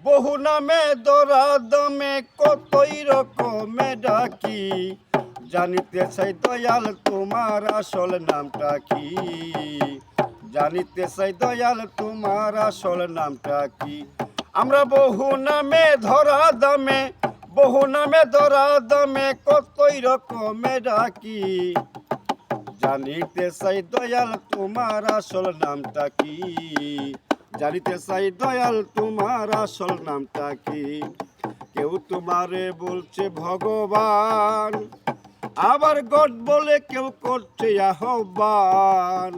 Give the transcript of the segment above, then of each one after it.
বহু নামে দরা দমে কতই রকমে ডাকি, জানিতে চাই দয়াল তোমার আসল নামটা কি, জানিতে চাই দয়াল তোমার আসল নামটা কি। আমরা বহু নামে ধরা দামে, বহু নামে ধরা দামে কতই রকমে ডাকি, জানিতে চাই দয়াল তোমার আসল নামটা কি, জানিতে চাই দয়াল তোমার আসল নামটা কি। কেউ তোমারে বলছে ভগবান, আবার গড বলে কেউ করছে আহ্বান,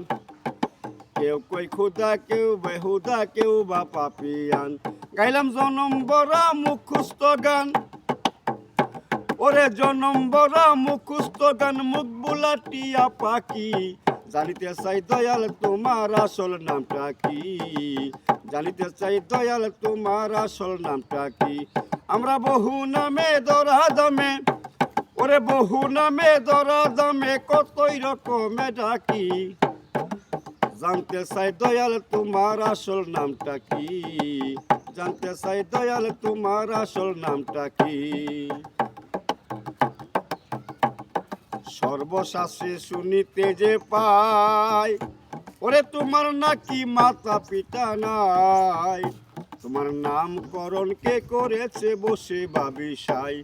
কেউ কই খুদা কেউ বেহুদা কেউ বা পাপিয়ান। গাইলাম জনম বরা মুখস্থ গান, ওরে জনম বরা মুখস্থ গান, মুখ বুলাটিয়া পাখি, জানিতে চাই দয়াল তোমার আসল নামটা কি, জানিতে চাই দয়াল তোমার আসল নামটা কি। আমরা বহু নামে ধরা দামে, ওরে বহু নামে ধরা দামে কতই রকমে ডাকি, জানতে চাই দয়াল তোমার আসল নামটা কি, জানতে চাই দয়াল তোমার আসল নামটা কি। সর্বশাস্ত্রে শুনিতে যে পাই, ওরে তোমার নাকি মাতা পিতা নাই, তোমার নামকরণ কে করেছে বসে বাবিসাই।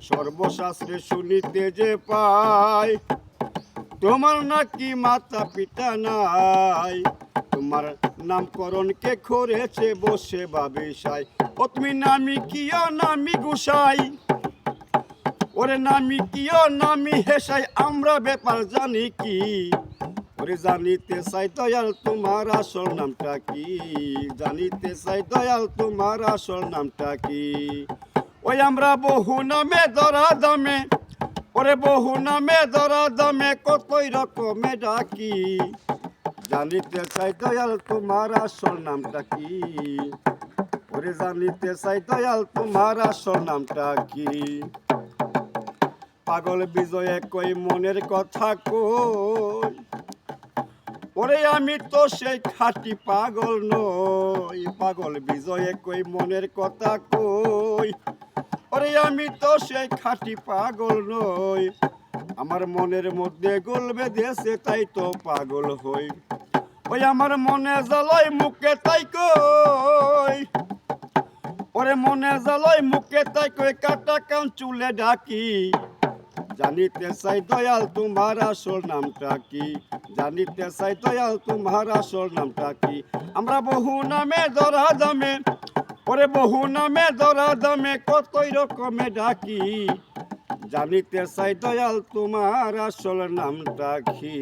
সর্বশাস্ত্রে শুনিতে যে পাই, তোমার নাকি মাতা পিতা নাই, তোমার নামকরণ কে করেছে বসে বাবিসাই। ও তুমি নামি কিয় নামি গুসাই, ওরে নামি কিয় নামি হেসাই, আমরা ব্যাপার জানি কি, ওরে জানিতে চাই দয়াল তোমার আসল নামটা কি, জানিতে চাই দয়াল তোমার আসল নামটা কি। ওই আমরা বহু নামে ধরা দামে, ওরে বহু নামে ধরা দামে কতই রকমে ডাকি, জানিতে চাই দয়াল তোমার আসল নামটা কি, ওরে জানিতে চাই দয়াল তোমার আসল নামটা কি। পাগল বিজয়ে কই মনের কথা কই, ওরে আমি তো সেই খাঁটি পাগল নই, পাগল বিজয়ে কই মনের কথা কই, ওরে আমি তো সেই খাঁটি পাগল নই। আমার মনের মধ্যে গোল বেঁধেছে তাই তো পাগল হই, ওই আমার মনে জ্বালয় মুখে তাই কই, ওরে মনে জ্বালয় মুখে তাই কই, কাটা কান চুলে ডাকি, জানিতে চাই দয়াল তোমার আসল নামটা কি, জানিতে চাই দয়াল তোমার আসল নামটা কি। আমরা বহু নামে ধরা দামে, ওরে বহু নামে ধরা দামে কতই রকমে ডাকি, জানিতে চাই দয়াল তোমার আসল নামটা কি।